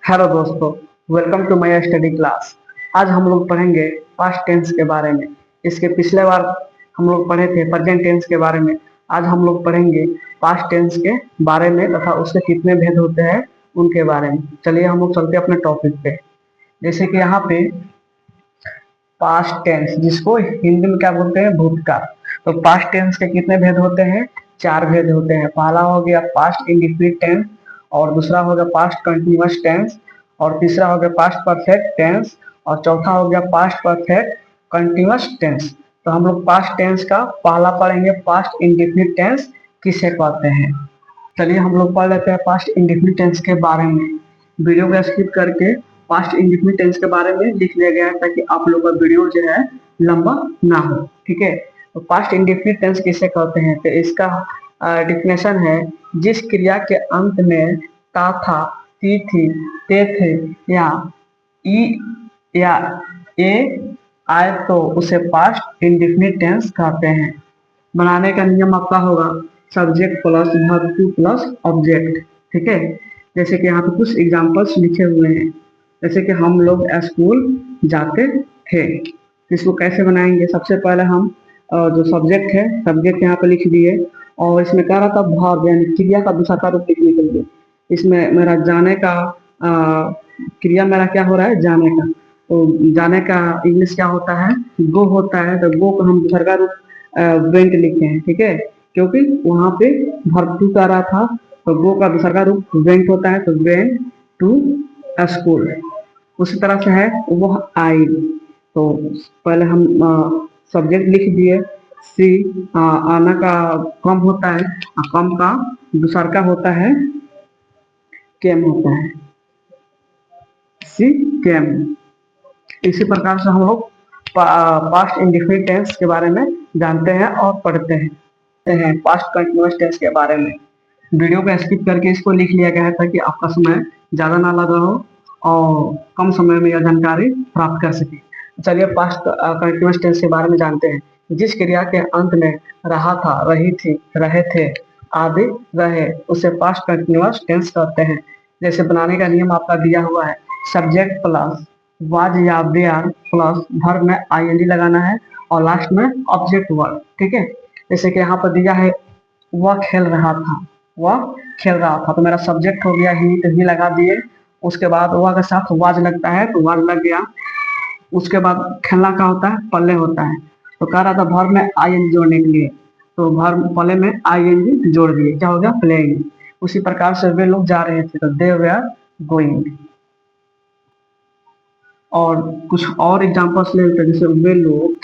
Hello दोस्तों, welcome to my study class. आज हम लोग पढ़ेंगे पास्ट टेंस के बारे में। इसके पिछले बार हम लोग पढ़े थे प्रेजेंट टेंस के बारे में। आज हम लोग पढ़ेंगे पास्ट टेंस के बारे में तथा उसके कितने भेद होते हैं उनके बारे में। चलिए हम लोग चलते हैं अपने टॉपिक पे। जैसे कि यहाँ पे पास्ट टेंस, जिसको हिंदी में क्या बोलते हैं, भूतकाल। तो पास्ट टेंस के कितने भेद होते हैं? चार भेद होते हैं। पहला हो गया पास्ट इंडिफिनिट टेंस, और दूसरा हो गया पास्ट कंटिन्यूअस टेंस, और तीसरा हो गया पास्ट परफेक्ट टेंस, और चौथा हो गया पास्ट परफेक्ट कंटिन्यूअस टेंस। तो हम लोग पास्ट टेंस का पहला पढ़ेंगे, पास्ट इंडिफिनिट टेंस किसे कहते हैं। चलिए हम लोग पढ़ लेते हैं पास्ट इंडिफिनिट टेंस के बारे में। वीडियो को स्किप करके पास्ट इंडिफिनिट टेंस के बारे में लिख लिया गया है ताकि आप लोगों का वीडियो जो है लंबा ना हो। ठीक है, तो पास्ट इंडिफिनिट टेंस किसे कहते हैं? तो इसका डिफिनेशन है, जिस क्रिया के अंत में ता था, ती थी, ते थे या ई या ए आए तो उसे पास्ट इंडिफिनिट टेंस कहते हैं। बनाने का नियम आपका होगा subject plus verb two plus object. ठीक है, जैसे कि यहाँ पे कुछ एग्जांपल्स लिखे हुए हैं। जैसे कि हम लोग स्कूल जाते थे। इसको कैसे बनाएंगे? सबसे पहले हम जो सब्जेक्ट है, सब्जेक्ट यहाँ पे लिख दिए, और इसमें कह रहा था वर्ब यानी क्रिया का दूसरा का रूप लिखने के लिए। इसमें मेरा जाने का क्रिया मेरा क्या हो रहा है? जाने का। तो जाने का इंग्लिश क्या होता है? गो होता है। तो गो को हम दूसरा का रूप वेंट लिखते हैं। ठीक है, क्योंकि वहां पे वर्ब टू का रहा था, तो गो का दूसरा का रूप वेंट होता है, तो वेंट टू स्कूल। उसी तरह से है वह आई। तो पहले हम सब्जेक्ट लिख दिए सी। आना का कम होता है, कम का दूसरा का होता है केम होता है, सी केम। इसी प्रकार से हम लोग पास्ट इंडिफिनिट टेंस के बारे में जानते हैं और पढ़ते हैं पास्ट कंटिन्यूअस टेंस के बारे में। वीडियो को स्किप करके इसको लिख लिया गया है ताकि आपका समय ज़्यादा ना लगा हो और कम समय में यह जानकारी प्राप्त कर सके। चलिए पास्ट कंटिन्यूअस टेंस के बारे में जानते हैं। जिस क्रिया के अंत में रहा था, रही थी, रहे थे आदि रहे उसे पास्ट कंटिन्यूअस टेंस कहते हैं। जैसे बनाने का नियम आपका दिया हुआ है, सब्जेक्ट प्लस वाज या वेयर प्लस वर्ब में आईएनजी लगाना है और लास्ट में ऑब्जेक्ट वर्ब। ठीक है, जैसे कि यहाँ पर दिया है वह खेल रहा था, वह खेल रहा था, तो मेरा सब्जेक्ट हो गया ही, तो ही लगा दिए। उसके बाद वह के साथ वाज लगता है तो वाज लग गया। उसके बाद खेलना का होता है, पल्ले होता है, तो कह रहा था वर्ब में आईएनजी जोड़ने के लिए, तो वर्ब पल्ले में आईएनजी जोड़ दिए, क्या हो गया? प्लेइंग। उसी प्रकार से वे लोग जा रहे थे, तो दे वेयर गोइंग। और कुछ और एग्जांपल्स ले लेते हैं, जैसे वे लोग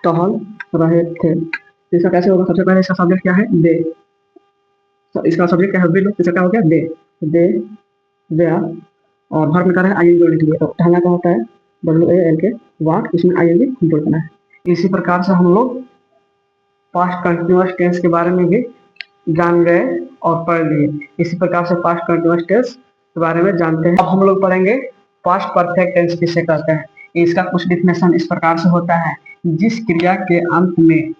टहल रहे थे। इसका कैसे होगा? सबसे पहले इसका सब्जेक्ट क्या है? दे। तो इसका सब्जेक्ट क्या है? वे लोग। इसका क्या हो गया? दे वेयर, और वर्ब में कर रहे हैं आईएनजी जोड़ने के लिए, तो टहलना का होता है WAL के वाक, इसमें आईएनजी जोड़ देना है। इसी प्रकार से हम लोग पास्ट कंटिन्यूअस टेंस के बारे में भी जान गए और पढ़ लिए। इसी प्रकार से पास्ट कंटिन्यूअस टेंस के बारे में जानते हैं। अब हम लोग पढ़ेंगे पास्ट परफेक्ट टेंस किसे कहते हैं। इसका कुछ डिफिनेशन इस प्रकार से होता है, जिस क्रिया के अंत में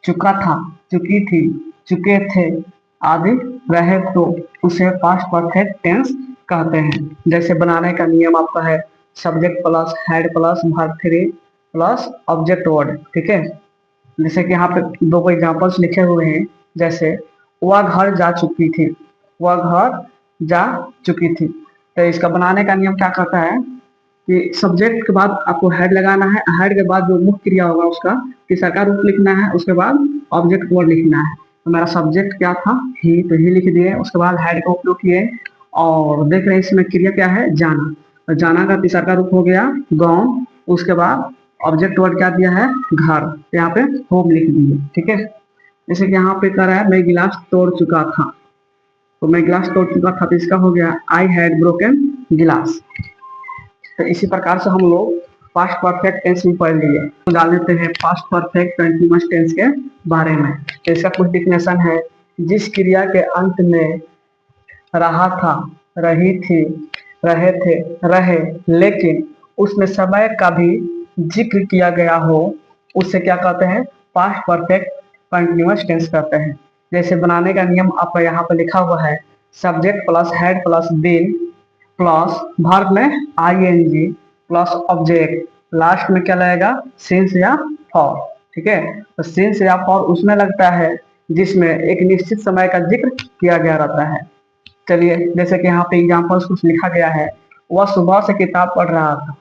चुका था, चुकी थी, चुके थे आदि रहे तो उसे पास्ट परफेक्ट टेंस कहते हैं। जैसे बनाने का नियम आपका है subject plus had plus verb three plus object word. ठीक है, जैसे कि यहाँ पे दो एग्जांपल्स लिखे हुए हैं। जैसे वह घर जा चुकी थी, वह घर जा चुकी थी। तो इसका बनाने का नियम क्या कहता है कि सब्जेक्ट के बाद आपको हेड लगाना है, हेड के बाद जो मुख्य क्रिया होगा उसका तीसरा का रूप लिखना है, उसके बाद ऑब्जेक्ट वर्ड लिखना है। तो मेरा सब्जेक्ट क्या था? ही, तो ही लिख दिए। उसके बाद हेड का उपयोग किए और देख रहे हैं इसमें क्रिया क्या है? जाना। तो जाना का तीसरा का रूप हो गया गॉन। उसके बाद ऑब्जेक्ट वर्ड क्या दिया है? घर। तो यहाँ पे होम लिख दिए। ठीक है, जैसे कि यहाँ पे कह रहा है मैं गिलास तोड़ चुका था, तो मैं गिलास तोड़ चुका था, तो इसका हो गया आई हैड ब्रोकन गिलास। तो इसी प्रकार से हम लोग पास्ट परफेक्ट टेंस भी पढ़ लिए। तो डाल देते हैं पास्ट परफेक्ट कंटिन्यूअस टेंस के बारे में। तो इसका कुछ डिफिनेशन है, जिस क्रिया के अंत में रहा था, रही थी, रहे थे, रहे, लेकिन उसमें समय का भी जिक्र किया गया हो, उससे क्या कहते हैं? पास्ट परफेक्ट कंटिन्यूअस टेंस कहते हैं। जैसे बनाने का नियम आपका यहाँ पर लिखा हुआ है, subject plus had plus been plus verb में आईएनजी प्लस ऑब्जेक्ट, लास्ट में क्या लगेगा, सिंस या फॉर। ठीक है, तो सिंस या फॉर उसमें लगता है जिसमें एक निश्चित समय का जिक्र किया गया रहता है। चलिए, जैसे कि यहाँ पे एग्जाम्पल्स कुछ लिखा गया है, वह सुबह से किताब पढ़ रहा था,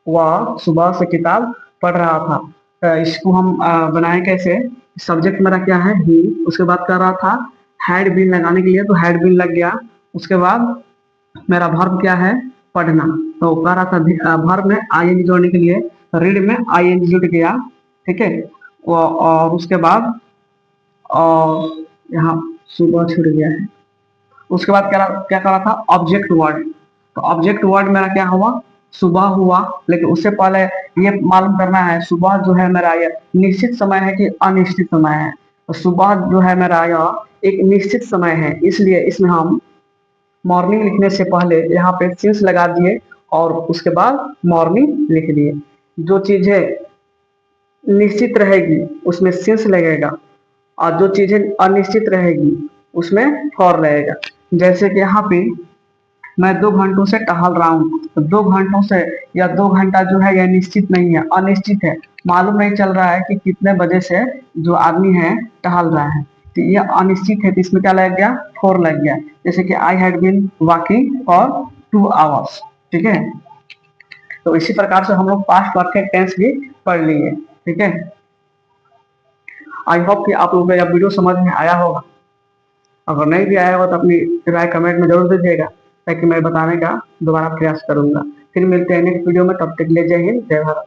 वह सुबह से किताब पढ़ रहा था। इसको हम बनाए कैसे, सब्जेक्ट मेरा क्या है, ही, उसके बाद कर रहा था हैड बीन लगाने के लिए, तो हैड बीन लग गया। उसके बाद मेरा वर्ब क्या है, पढ़ना, तो कह रहा था वर्ब में आईएनजी जोड़ने के लिए रीड में आईएनजी जुड़ गया। ठीक है, और उसके बाद और यहाँ सुबह छूट गया है। उसके बाद क्या कर रहा था, ऑब्जेक्ट वर्ड, तो ऑब्जेक्ट वर्ड मेरा क्या हुआ, सुबह हुआ। लेकिन उससे पहले ये मालूम करना है सुबह जो है मेरा ये निश्चित समय है कि अनिश्चित समय है। तो सुबह जो है मेरा यह एक निश्चित समय है, इसलिए इसमें हम मॉर्निंग लिखने से पहले यहाँ पे सिंस लगा दिए और उसके बाद मॉर्निंग लिख दिए। जो चीजें निश्चित रहेगी उसमें सिंस लगेगा, और जो चीजें अनिश्चित रहेगी उसमें फॉर रहेगा। जैसे कि यहाँ पे मैं 2 घंटों से टहल रहा हूँ, तो 2 घंटों से या 2 घंटा जो है यह निश्चित नहीं है, अनिश्चित है, मालूम नहीं चल रहा है कि कितने बजे से जो आदमी है टहल रहा है, तो यह अनिश्चित है, तो इसमें क्या लग गया, फोर लग गया। जैसे कि I had been walking for 2 hours. ठीक है, तो इसी प्रकार से हम लोग पास्ट परफेक्ट टेंस भी पढ़ लिए। ठीक है, आई होप कि आप लोगों को यह वीडियो समझ में आया होगा। अगर नहीं भी आया होगा तो अपनी राय कमेंट में जरूर दीजिएगा, ताकि मैं बताने का दोबारा प्रयास करूंगा। फिर मिलते हैं नेक्स्ट वीडियो में, तब तक के लिए जय हिंद, जय भारत।